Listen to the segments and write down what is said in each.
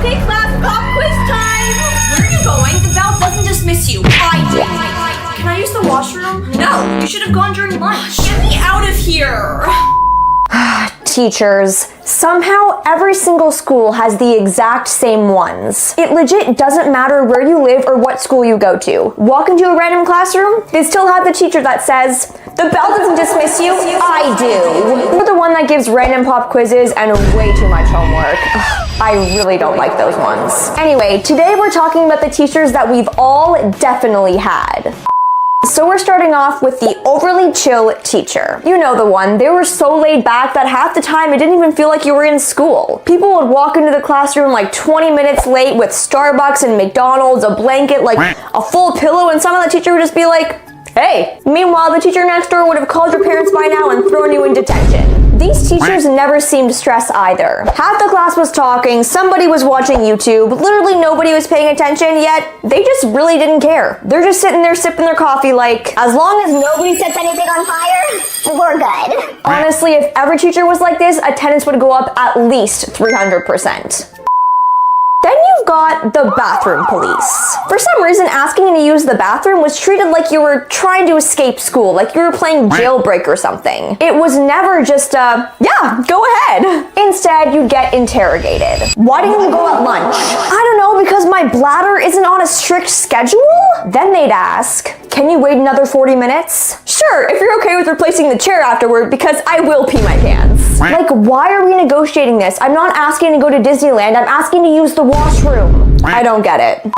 Okay, class, pop quiz time! Where are you going? The bell doesn't dismiss you. I do. Can I use the washroom? No, you should have gone during lunch. Get me out of here! Teachers. Somehow every single school has the exact same ones. It legit doesn't matter where you live or what school you go to. Walk into a random classroom, they still have the teacher that says, "The bell doesn't dismiss you, I do." Or the one that gives random pop quizzes and way too much homework. I really don't like those ones. Anyway, today we're talking about the teachers that we've all definitely had. So we're starting off with the overly chill teacher. You know the one. They were so laid back that half the time it didn't even feel like you were in school. People would walk into the classroom like 20 minutes late with Starbucks and McDonald's, a blanket, like a full pillow, and somehow the teacher would just be like, "Hey." Meanwhile, the teacher next door would have called your parents by now and thrown you in detention. These teachers never seemed stressed either. Half the class was talking, somebody was watching YouTube, literally nobody was paying attention, yet they just really didn't care. They're just sitting there sipping their coffee like, as long as nobody sets anything on fire, we're good. Honestly, if every teacher was like this, attendance would go up at least 300%. Then you've got the bathroom police. For some reason, asking you to use the bathroom was treated like you were trying to escape school, like you were playing jailbreak or something. It was never just yeah, go ahead. Instead, you'd get interrogated. Why didn't you go at lunch? I don't know, because my bladder isn't on a strict schedule? Then they'd ask, "Can you wait another 40 minutes? Sure, if you're okay with replacing the chair afterward, because I will pee my pants." Like, why are we negotiating this? I'm not asking to go to Disneyland, I'm asking to use the washroom. I don't get it.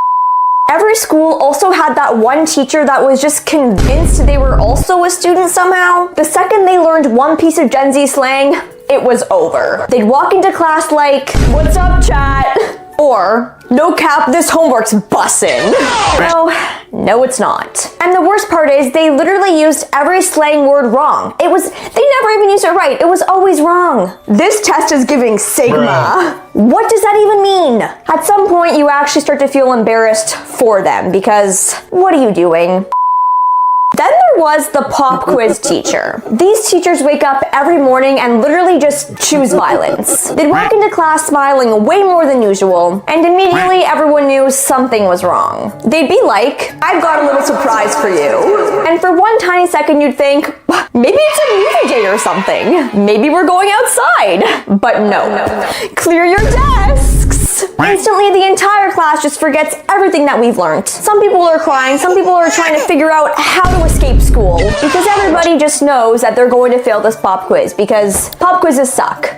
Every school also had that one teacher that was just convinced they were also a student somehow. The second they learned one piece of Gen Z slang, it was over. They'd walk into class like, "What's up, chat?" Or, "No cap, this homework's bussin'." No, it's not. And the worst part is they literally used every slang word wrong. They never even used it right. It was always wrong. "This test is giving Sigma." What does that even mean? At some point, you actually start to feel embarrassed for them because what are you doing? Then there was the pop quiz teacher. These teachers wake up every morning and literally just choose violence. They'd walk into class smiling way more than usual, and immediately everyone knew something was wrong. They'd be like, "I've got a little surprise for you." And for one tiny second you'd think, maybe it's a movie date or something. Maybe we're going outside. But no. Clear your desks. Instantly, the entire class just forgets everything that we've learned. Some people are crying, some people are trying to figure out how to escape school, because everybody just knows that they're going to fail this pop quiz, because pop quizzes suck.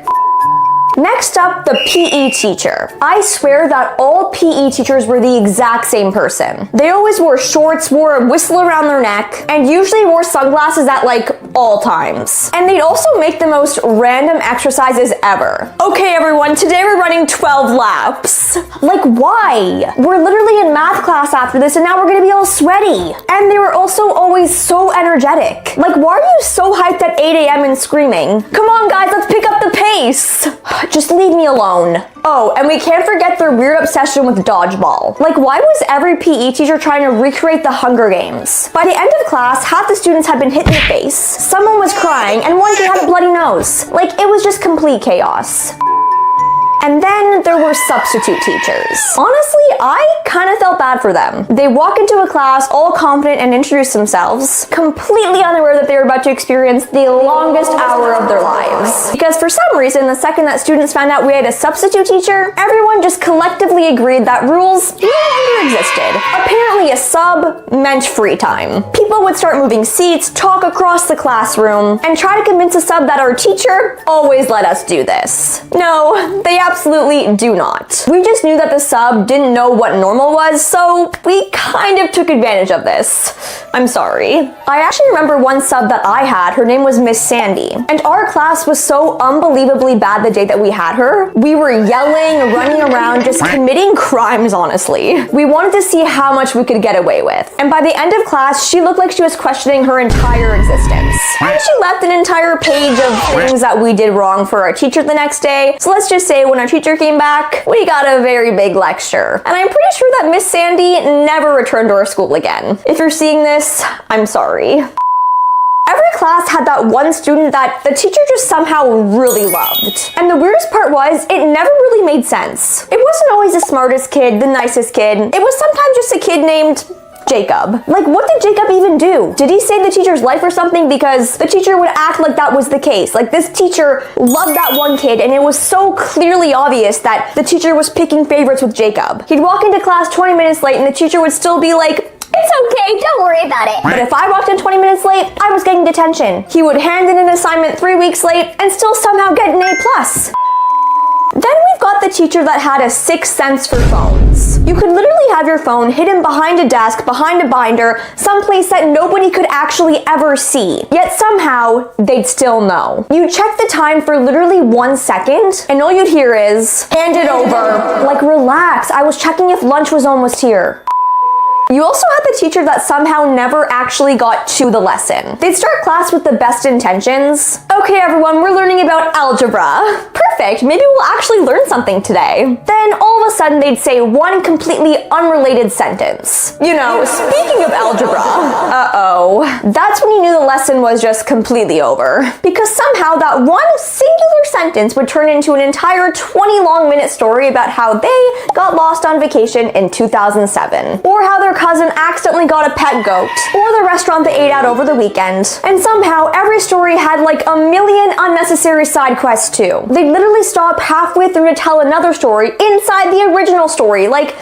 Next up, the PE teacher. I swear that all PE teachers were the exact same person. They always wore shorts, wore a whistle around their neck, and usually wore sunglasses at like all times. And they'd also make the most random exercises ever. "Okay everyone, today we're running 12 laps. Like, why? We're literally in math class after this and now we're gonna be all sweaty. And they were also always so energetic. Like, why are you so hyped at 8 a.m. and screaming? Come on guys, let's pick up the pace. Just leave me alone. Oh, and we can't forget their weird obsession with dodgeball. Like, why was every PE teacher trying to recreate the Hunger Games? By the end of class, half the students had been hit in the face, someone was crying, and one kid had a bloody nose. Like, it was just complete chaos. And then there were substitute teachers. Honestly, I kind of felt bad for them. They walk into a class all confident and introduce themselves, completely unaware that they were about to experience the longest hour of their lives. Because for some reason, the second that students found out we had a substitute teacher, everyone just collectively agreed that rules no longer existed. Apparently a sub meant free time. People would start moving seats, talk across the classroom, and try to convince a sub that our teacher always let us do this. No, they absolutely do not. We just knew that the sub didn't know what normal was, so we kind of took advantage of this. I'm sorry. I actually remember one sub that I had. Her name was Miss Sandy. And our class was so unbelievably bad the day that we had her. We were yelling, running around, just committing crimes, honestly. We wanted to see how much we could get away with. And by the end of class, she looked like she was questioning her entire existence. And she left an entire page of things that we did wrong for our teacher the next day. So let's just say when our teacher came back, we got a very big lecture. And I'm pretty sure that Miss Sandy never returned to our school again. If you're seeing this, I'm sorry. every class had that one student that the teacher just somehow really loved. And the weirdest part was, it never really made sense. It wasn't always the smartest kid, the nicest kid. It was sometimes just a kid named Jacob. Like, what did Jacob even do? Did he save the teacher's life or something? Because the teacher would act like that was the case. Like, this teacher loved that one kid, and it was so clearly obvious that the teacher was picking favorites with Jacob. He'd walk into class 20 minutes late, and the teacher would still be like, "It's okay, don't worry about it." But if I walked in 20 minutes late, I was getting detention. He would hand in an assignment 3 weeks late and still somehow get an A+. Then we've got the teacher that had a sixth sense for phones. You could literally have your phone hidden behind a desk, behind a binder, someplace that nobody could actually ever see. Yet somehow, they'd still know. You check the time for literally 1 second, and all you'd hear is, "Hand it over." Like, relax, I was checking if lunch was almost here. You also had the teacher that somehow never actually got to the lesson. They'd start class with the best intentions. "Okay, everyone, we're learning about algebra." Perfect, maybe we'll actually learn something today. Then all of a sudden they'd say one completely unrelated sentence. You know, speaking of algebra. Uh-oh. That's when you knew the lesson was just completely over. Because somehow that one singular sentence would turn into an entire 20-long-minute story about how they got lost on vacation in 2007. Or how their cousin accidentally got a pet goat, or the restaurant they ate at over the weekend. And somehow every story had like a million unnecessary side quests too. They'd literally stop halfway through to tell another story inside the original story. Like,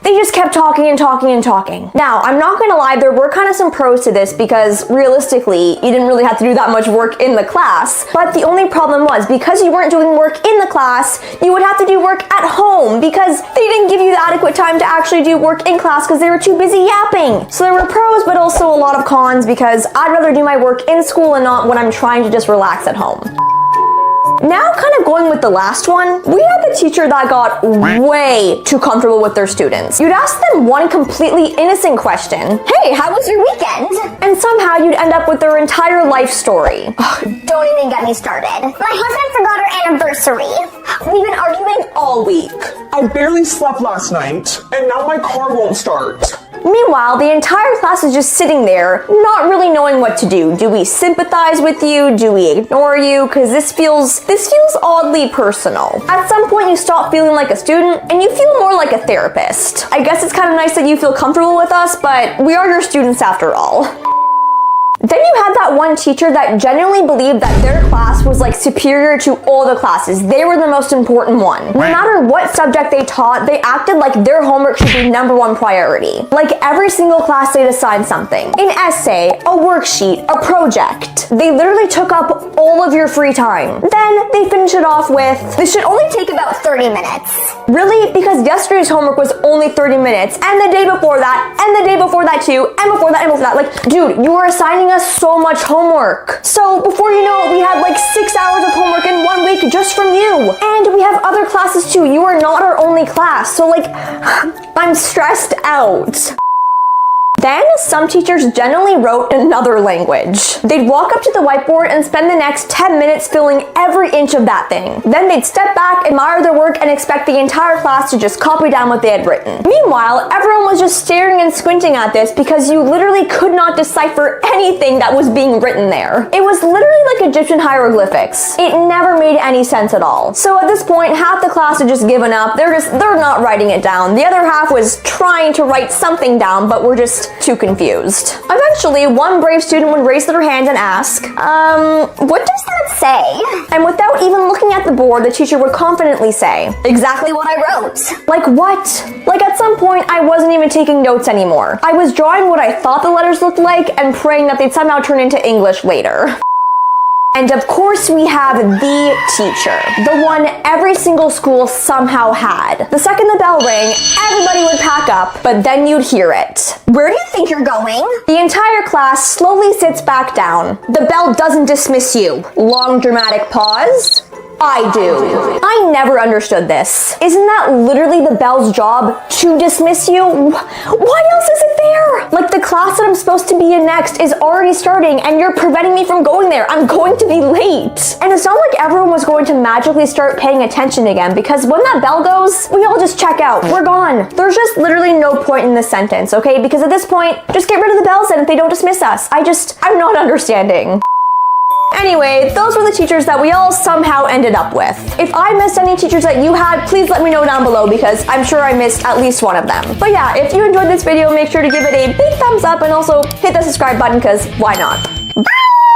they just kept talking and talking and talking. Now, I'm not gonna lie, there were kind of some pros to this because realistically, you didn't really have to do that much work in the class. But the only problem was, because you weren't doing work in the class, you would have to do work at home because they didn't give you the adequate time to actually do work in class because they were too busy yapping. So there were pros, but also a lot of cons because I'd rather do my work in school and not when I'm trying to just relax at home. Now, kind of going with the last one, we had the teacher that got way too comfortable with their students. You'd ask them one completely innocent question. "Hey, how was your weekend?" And somehow you'd end up with their entire life story. Don't even get me started. My husband forgot our anniversary. We've been arguing all week. I barely slept last night, and now my car won't start. Meanwhile, the entire class is just sitting there, not really knowing what to do. Do we sympathize with you? Do we ignore you? Because this feels oddly personal. At some point, you stop feeling like a student, and you feel more like a therapist. I guess it's kind of nice that you feel comfortable with us, but we are your students after all. Then you had that one teacher that genuinely believed that their class was like superior to all the classes. They were the most important one. No matter what subject they taught, they acted like their homework should be #1 priority. Like every single class they'd assign something. An essay, a worksheet, a project. They literally took up all of your free time. Then they finish it off with, "This should only take about 30 minutes. Really? Because yesterday's homework was only 30 minutes, and the day before that, and the day before that too, and before that, and before that. Like, dude, you were assigning us so much homework. So before you know it, we had like 6 hours of homework in 1 week just from you. And we have other classes too. You are not our only class. So like, I'm stressed out." Then, some teachers generally wrote another language. They'd walk up to the whiteboard and spend the next 10 minutes filling every inch of that thing. Then they'd step back, admire their work, and expect the entire class to just copy down what they had written. Meanwhile, everyone was just staring and squinting at this because you literally could not decipher anything that was being written there. It was literally like Egyptian hieroglyphics. It never made any sense at all. So at this point, half the class had just given up. They're not writing it down. The other half was trying to write something down, but were just too confused. Eventually, one brave student would raise their hand and ask, "What does that say?" And without even looking at the board, the teacher would confidently say, "Exactly what I wrote." Like what? Like at some point, I wasn't even taking notes anymore. I was drawing what I thought the letters looked like and praying that they'd somehow turn into English later. And of course we have the teacher, the one every single school somehow had. The second the bell rang, everybody would pack up, but then you'd hear it. "Where do you think you're going?" The entire class slowly sits back down. "The bell doesn't dismiss you." Long dramatic pause. I do. I never understood this. Isn't that literally the bell's job, to dismiss you? Why else is it there? Like, the class that I'm supposed to be in next is already starting and you're preventing me from going there. I'm going to be late. And it's not like everyone was going to magically start paying attention again, because when that bell goes, we all just check out. We're gone. There's just literally no point in this sentence, okay? Because at this point, just get rid of the bells then if they don't dismiss us. I'm not understanding. Anyway, those were the teachers that we all somehow ended up with. If I missed any teachers that you had, please let me know down below, because I'm sure I missed at least one of them. But yeah, if you enjoyed this video, make sure to give it a big thumbs up and also hit the subscribe button, because why not? Bye!